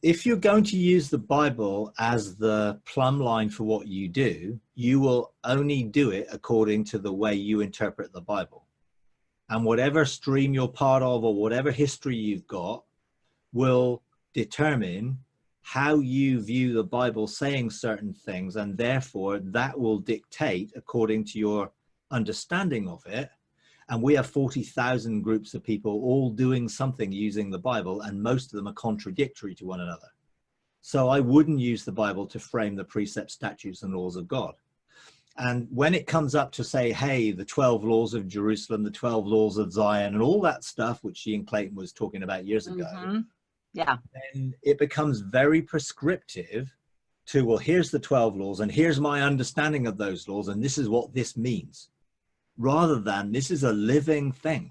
if you're going to use the Bible as the plumb line for what you do, you will only do it according to the way you interpret the Bible. And whatever stream you're part of or whatever history you've got will determine how you view the Bible saying certain things, and therefore that will dictate according to your understanding of it. And we have 40,000 groups of people all doing something using the Bible, and most of them are contradictory to one another. So I wouldn't use the Bible to frame the precepts, statutes, and laws of God. And when it comes up to say, hey, the 12 laws of Jerusalem, the 12 laws of Zion, and all that stuff, which Ian Clayton was talking about years ago, yeah, then it becomes very prescriptive to, well, here's the 12 laws, and here's my understanding of those laws, and this is what this means. Rather than, this is a living thing.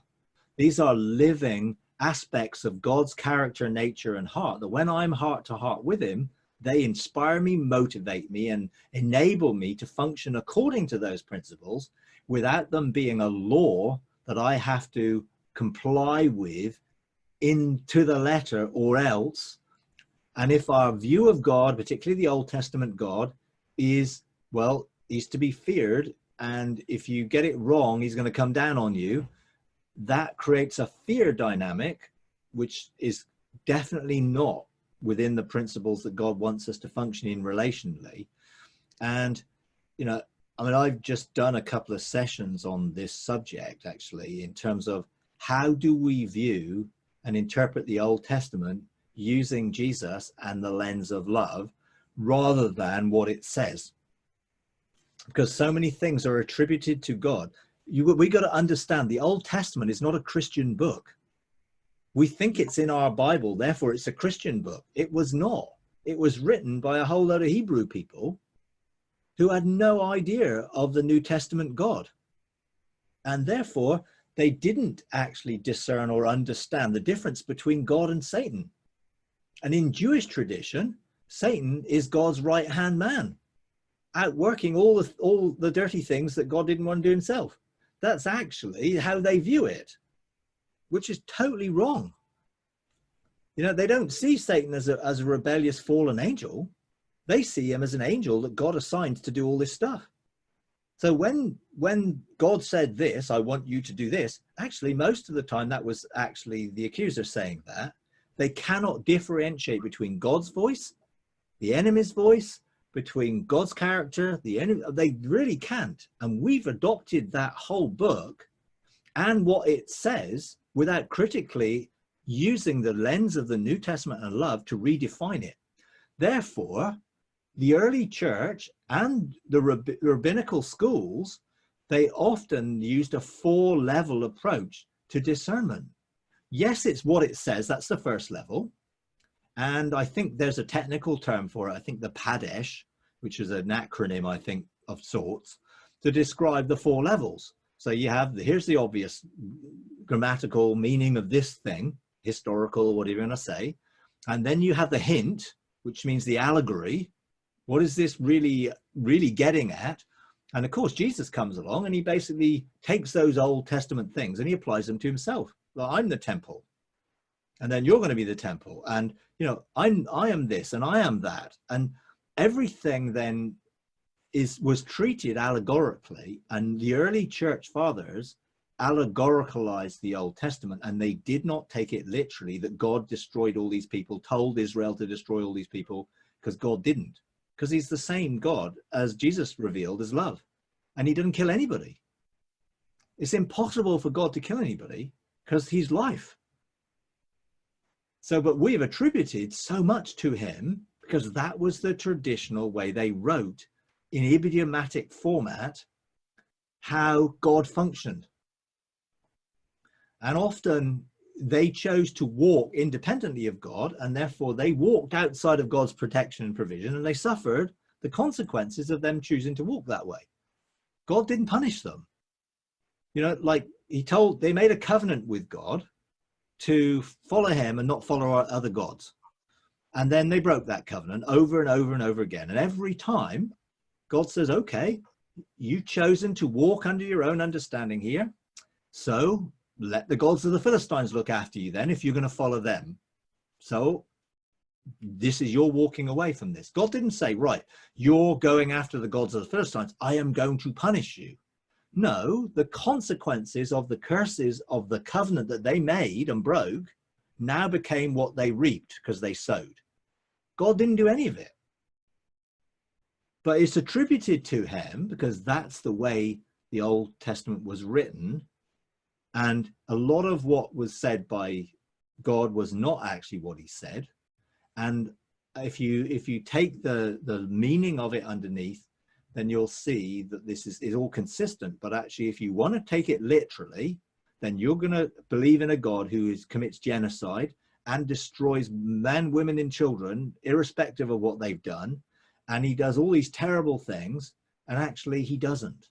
These are living aspects of God's character, nature, and heart, that when I'm heart to heart with him, they inspire me, motivate me, and enable me to function according to those principles without them being a law that I have to comply with into the letter or else. And if our view of God, particularly the Old Testament God, is, well, he's to be feared, and if you get it wrong, he's going to come down on you, that creates a fear dynamic, which is definitely not within the principles that God wants us to function in relationally. And, you know, I mean, I've just done a couple of sessions on this subject, actually, in terms of how do we view and interpret the Old Testament using Jesus and the lens of love rather than what it says. Because so many things are attributed to God. We got to understand the Old Testament is not a Christian book. We think it's in our Bible, therefore it's a Christian book. It was not. It was written by a whole load of Hebrew people who had no idea of the New Testament God. And therefore, they didn't actually discern or understand the difference between God and Satan. And in Jewish tradition, Satan is God's right-hand man, outworking all the dirty things that God didn't want to do himself. That's actually how they view it, which is totally wrong. You know, they don't see Satan as a rebellious fallen angel. They see him as an angel that God assigned to do all this stuff. So when God said this, I want you to do this, actually, most of the time that was actually the accuser saying that. They cannot differentiate between God's voice, the enemy's voice, between God's character, the enemy. They really can't. And we've adopted that whole book and what it says without critically using the lens of the New Testament and love to redefine it. Therefore, the early church and the rabbinical schools, they often used a 4-level approach to discernment. Yes, it's what it says. That's the first level. And I think there's a technical term for it. I think the Padesh, which is an acronym, I think, of sorts, to describe the 4 levels. So you have, here's the obvious grammatical meaning of this thing, historical, whatever you want to say. And then you have the hint, which means the allegory. What is this really getting at? And of course, Jesus comes along and he basically takes those Old Testament things and he applies them to himself. Well, I'm the temple, and then you're going to be the temple. And, you know, I am this and I am that. And everything then was treated allegorically. And the early church fathers allegoricalized the Old Testament, and they did not take it literally that God destroyed all these people, told Israel to destroy all these people, because God didn't. Because he's the same God as Jesus revealed as love. And he didn't kill anybody. It's impossible for God to kill anybody because he's life. So, but we've attributed so much to him because that was the traditional way they wrote in idiomatic format how God functioned. And often they chose to walk independently of God, and therefore they walked outside of God's protection and provision, and they suffered the consequences of them choosing to walk that way. God didn't punish them. You know, like they made a covenant with God to follow him and not follow our other gods. And then they broke that covenant over and over and over again. And every time God says, okay, you've chosen to walk under your own understanding here. So let the gods of the Philistines look after you then if you're going to follow them. So This is, you're walking away from this. God didn't say, right, you're going after the gods of the Philistines, I am going to punish you. No, the consequences of the curses of the covenant that they made and broke now became what they reaped because they sowed. God didn't do any of it. But it's attributed to him because that's the way the Old Testament was written. And a lot of what was said by God was not actually what he said. And if you take the meaning of it underneath, then you'll see that this is all consistent. But actually, if you want to take it literally, then you're going to believe in a God who commits genocide and destroys men, women, and children, irrespective of what they've done. And he does all these terrible things, and actually he doesn't.